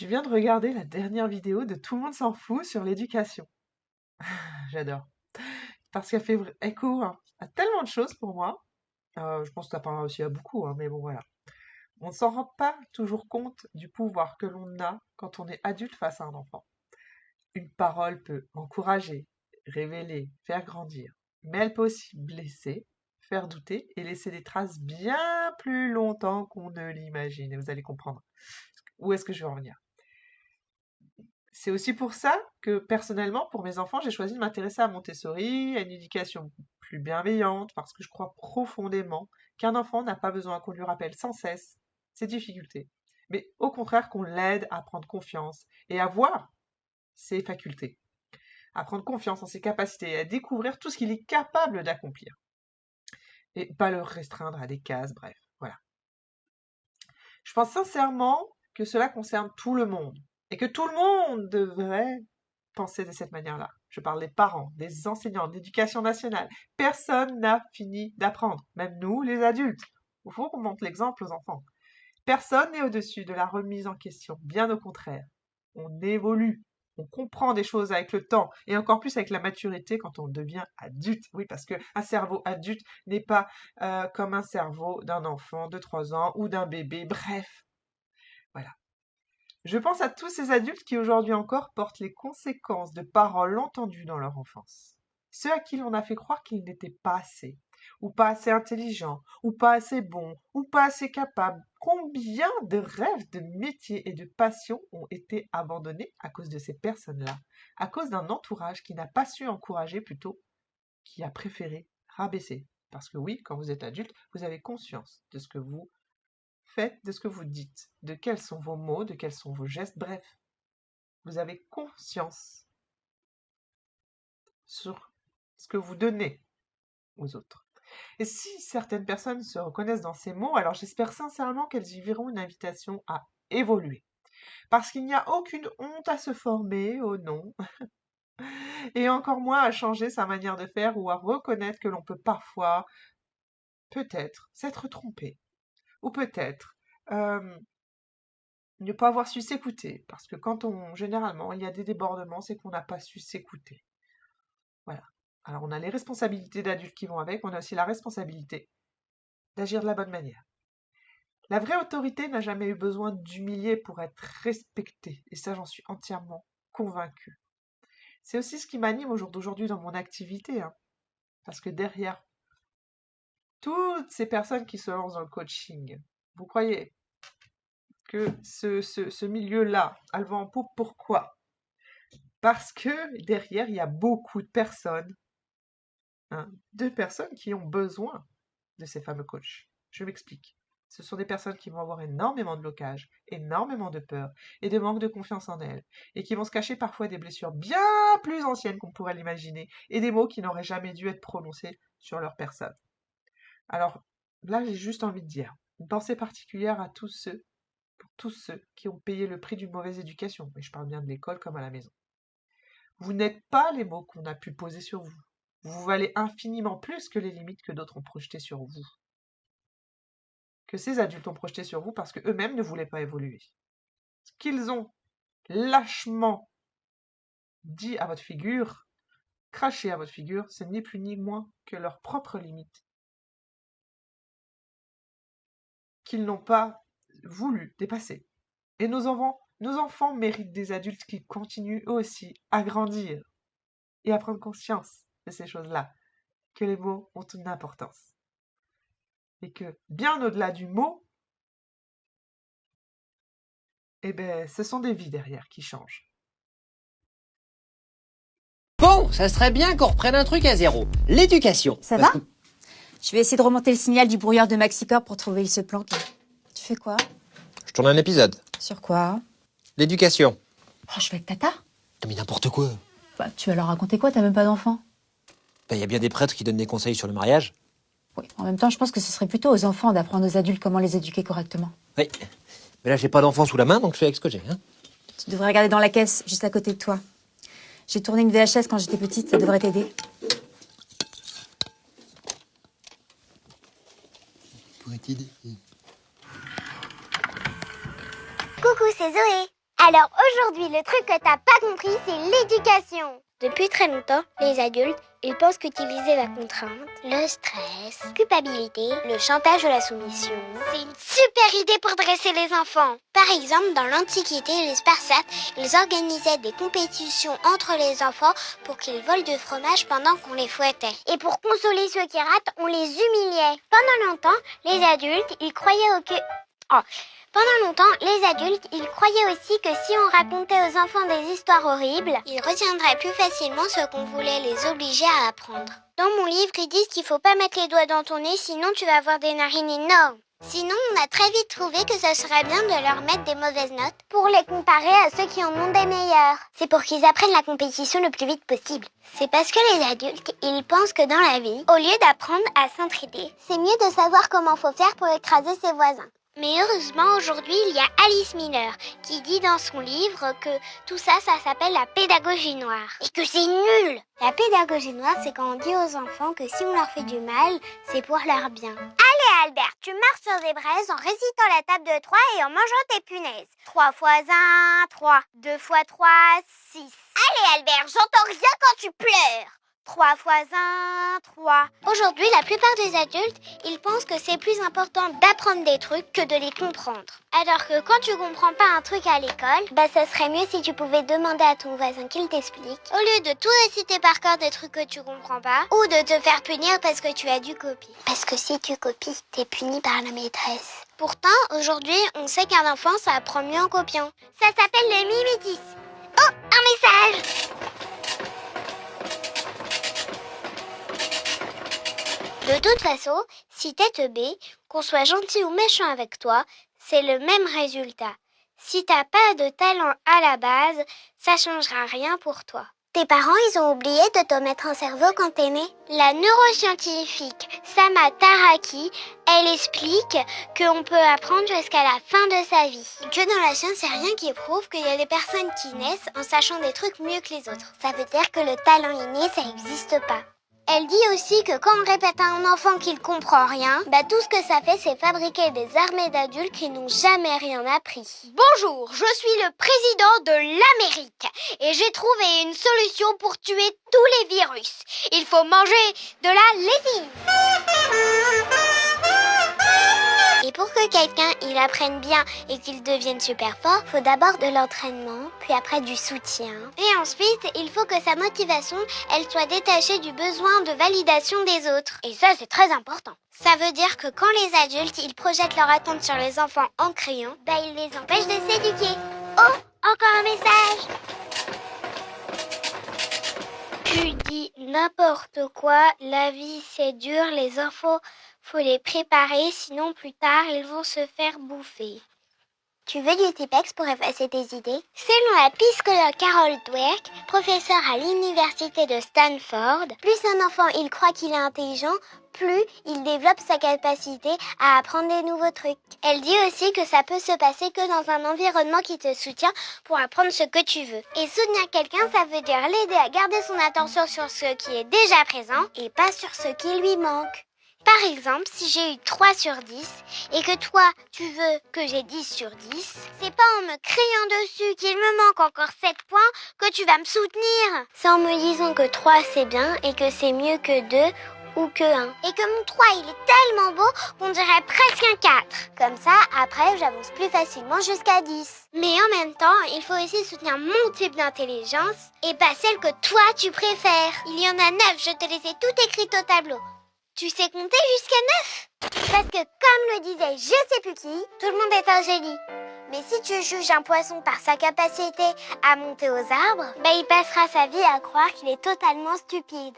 Je viens de regarder la dernière vidéo de Tout le monde s'en fout sur l'éducation. J'adore. Parce qu'elle fait écho à tellement de choses pour moi. Je pense que ça parle aussi à beaucoup, hein, mais bon, voilà. On ne s'en rend pas toujours compte du pouvoir que l'on a quand on est adulte face à un enfant. Une parole peut encourager, révéler, faire grandir. Mais elle peut aussi blesser, faire douter et laisser des traces bien plus longtemps qu'on ne l'imagine. Et vous allez comprendre où est-ce que je veux en venir. C'est aussi pour ça que personnellement, pour mes enfants, j'ai choisi de m'intéresser à Montessori, à une éducation plus bienveillante, parce que je crois profondément qu'un enfant n'a pas besoin qu'on lui rappelle sans cesse ses difficultés, mais au contraire qu'on l'aide à prendre confiance et à voir ses facultés, à prendre confiance en ses capacités et à découvrir tout ce qu'il est capable d'accomplir, et pas le restreindre à des cases, bref, voilà. Je pense sincèrement que cela concerne tout le monde, et que tout le monde devrait penser de cette manière-là. Je parle des parents, des enseignants, de l'éducation nationale. Personne n'a fini d'apprendre, même nous, les adultes. Il faut qu'on montre l'exemple aux enfants. Personne n'est au-dessus de la remise en question, bien au contraire. On évolue, on comprend des choses avec le temps, et encore plus avec la maturité quand on devient adulte. Oui, parce qu'un cerveau adulte n'est pas comme un cerveau d'un enfant de 3 ans ou d'un bébé. Bref, voilà. Je pense à tous ces adultes qui aujourd'hui encore portent les conséquences de paroles entendues dans leur enfance. Ceux à qui l'on a fait croire qu'ils n'étaient pas assez, ou pas assez intelligents, ou pas assez bons, ou pas assez capables. Combien de rêves, de métiers et de passions ont été abandonnés à cause de ces personnes-là, à cause d'un entourage qui n'a pas su encourager, plutôt qui a préféré rabaisser. Parce que oui, quand vous êtes adulte, vous avez conscience de ce que vous faites, de ce que vous dites, de quels sont vos mots, de quels sont vos gestes, bref, vous avez conscience sur ce que vous donnez aux autres. Et si certaines personnes se reconnaissent dans ces mots, alors j'espère sincèrement qu'elles y verront une invitation à évoluer. Parce qu'il n'y a aucune honte à se former, oh non, et encore moins à changer sa manière de faire ou à reconnaître que l'on peut parfois, peut-être, s'être trompé. Ou peut-être ne pas avoir su s'écouter, parce que généralement, il y a des débordements, c'est qu'on n'a pas su s'écouter. Voilà. Alors, on a les responsabilités d'adultes qui vont avec, on a aussi la responsabilité d'agir de la bonne manière. La vraie autorité n'a jamais eu besoin d'humilier pour être respectée, et ça, j'en suis entièrement convaincue. C'est aussi ce qui m'anime au jour d'aujourd'hui dans mon activité, hein, parce que derrière toutes ces personnes qui se lancent dans le coaching, vous croyez que ce milieu-là, elle va en poupe, pourquoi? Parce que derrière, il y a beaucoup de personnes qui ont besoin de ces fameux coachs. Je m'explique. Ce sont des personnes qui vont avoir énormément de blocages, énormément de peur et de manque de confiance en elles, et qui vont se cacher parfois des blessures bien plus anciennes qu'on pourrait l'imaginer, et des mots qui n'auraient jamais dû être prononcés sur leur personne. Alors là, j'ai juste envie de dire une pensée particulière à pour tous ceux qui ont payé le prix d'une mauvaise éducation, et je parle bien de l'école comme à la maison. Vous n'êtes pas les mots qu'on a pu poser sur vous. Vous valez infiniment plus que les limites que d'autres ont projetées sur vous. Que ces adultes ont projeté sur vous parce qu'eux-mêmes ne voulaient pas évoluer. Ce qu'ils ont lâchement dit à votre figure, craché à votre figure, ce n'est plus ni moins que leurs propres limites, qu'ils n'ont pas voulu dépasser. Et nos enfants méritent des adultes qui continuent eux aussi à grandir et à prendre conscience de ces choses-là, que les mots ont une importance. Et que, bien au-delà du mot, eh ben, ce sont des vies derrière qui changent. Bon, ça serait bien qu'on reprenne un truc à zéro. L'éducation. Ça Parce va que- Je vais essayer de remonter le signal du brouillard de Maxicorp pour trouver où il se planque. Tu fais quoi? Je tourne un épisode. Sur quoi? L'éducation. Oh, je vais être tata. Non mais n'importe quoi. Bah, tu vas leur raconter quoi? T'as même pas d'enfant. Bah, y a bien des prêtres qui donnent des conseils sur le mariage. Oui, en même temps, je pense que ce serait plutôt aux enfants d'apprendre aux adultes comment les éduquer correctement. Oui. Mais là, j'ai pas d'enfant sous la main, donc je fais avec ce que j'ai. Hein. Tu devrais regarder dans la caisse, juste à côté de toi. J'ai tourné une VHS quand j'étais petite, ça devrait t'aider. Coucou, c'est Zoé. Alors aujourd'hui, le truc que t'as pas compris, c'est l'éducation. Depuis très longtemps, les adultes, ils pensent qu'utiliser la contrainte, le stress, la culpabilité, le chantage de la soumission, c'est une super idée pour dresser les enfants. Par exemple, dans l'Antiquité, les Spartiates, ils organisaient des compétitions entre les enfants pour qu'ils volent du fromage pendant qu'on les fouettait. Et pour consoler ceux qui ratent, on les humiliait. Pendant longtemps, les adultes, ils croyaient Pendant longtemps, les adultes, ils croyaient aussi que si on racontait aux enfants des histoires horribles, ils retiendraient plus facilement ce qu'on voulait les obliger à apprendre. Dans mon livre, ils disent qu'il faut pas mettre les doigts dans ton nez, sinon tu vas avoir des narines énormes. Sinon, on a très vite trouvé que ça serait bien de leur mettre des mauvaises notes pour les comparer à ceux qui en ont des meilleures. C'est pour qu'ils apprennent la compétition le plus vite possible. C'est parce que les adultes, ils pensent que dans la vie, au lieu d'apprendre à s'entraider, c'est mieux de savoir comment faut faire pour écraser ses voisins. Mais heureusement, aujourd'hui, il y a Alice Miller qui dit dans son livre que tout ça, ça s'appelle la pédagogie noire. Et que c'est nul! La pédagogie noire, c'est quand on dit aux enfants que si on leur fait du mal, c'est pour leur bien. Allez Albert, tu marches sur des braises en récitant la table de 3 et en mangeant tes punaises. 3 fois 1, 3. 2 fois 3, 6. Allez Albert, j'entends rien quand tu pleures. 3 fois 1, 3. Aujourd'hui, la plupart des adultes, ils pensent que c'est plus important d'apprendre des trucs que de les comprendre. Alors que quand tu comprends pas un truc à l'école, ça serait mieux si tu pouvais demander à ton voisin qu'il t'explique, au lieu de tout réciter par cœur des trucs que tu comprends pas, ou de te faire punir parce que tu as dû copier. Parce que si tu copies, t'es puni par la maîtresse. Pourtant, aujourd'hui, on sait qu'un enfant, ça apprend mieux en copiant. Ça s'appelle le mimétisme. Oh, un message! De toute façon, si t'es teubé, qu'on soit gentil ou méchant avec toi, c'est le même résultat. Si t'as pas de talent à la base, ça changera rien pour toi. Tes parents, ils ont oublié de te mettre un cerveau quand t'es né. La neuroscientifique Sama Taraki, elle explique qu'on peut apprendre jusqu'à la fin de sa vie. Que dans la science, il n'y a rien qui prouve qu'il y a des personnes qui naissent en sachant des trucs mieux que les autres. Ça veut dire que le talent inné, ça n'existe pas. Elle dit aussi que quand on répète à un enfant qu'il comprend rien, tout ce que ça fait, c'est fabriquer des armées d'adultes qui n'ont jamais rien appris. Bonjour, je suis le président de l'Amérique et j'ai trouvé une solution pour tuer tous les virus. Il faut manger de la lessive. Et pour que quelqu'un il apprenne bien et qu'il devienne super fort, faut d'abord de l'entraînement, puis après du soutien. Et ensuite, il faut que sa motivation, elle soit détachée du besoin de validation des autres. Et ça, c'est très important. Ça veut dire que quand les adultes, ils projettent leur attente sur les enfants en criant, ils les empêchent de s'éduquer. Oh, encore un message! Tu dis n'importe quoi, la vie c'est dur, les enfants, faut les préparer, sinon plus tard ils vont se faire bouffer. Tu veux du Tipex pour effacer tes idées? Selon la psychologue Carol Dweck, professeure à l'université de Stanford, plus un enfant il croit qu'il est intelligent, plus il développe sa capacité à apprendre des nouveaux trucs. Elle dit aussi que ça peut se passer que dans un environnement qui te soutient pour apprendre ce que tu veux. Et soutenir quelqu'un, ça veut dire l'aider à garder son attention sur ce qui est déjà présent et pas sur ce qui lui manque. Par exemple, si j'ai eu 3 sur 10 et que toi, tu veux que j'ai 10 sur 10, c'est pas en me criant dessus qu'il me manque encore 7 points que tu vas me soutenir. C'est en me disant que 3 c'est bien et que c'est mieux que 2 ou que 1. Et que mon 3 il est tellement beau qu'on dirait presque un 4. Comme ça, après, j'avance plus facilement jusqu'à 10. Mais en même temps, il faut aussi soutenir mon type d'intelligence et pas celle que toi tu préfères. Il y en a 9, je te les ai toutes écrites au tableau. Tu sais compter jusqu'à 9? Parce que comme le disait je sais plus qui, tout le monde est un génie. Mais si tu juges un poisson par sa capacité à monter aux arbres, il passera sa vie à croire qu'il est totalement stupide.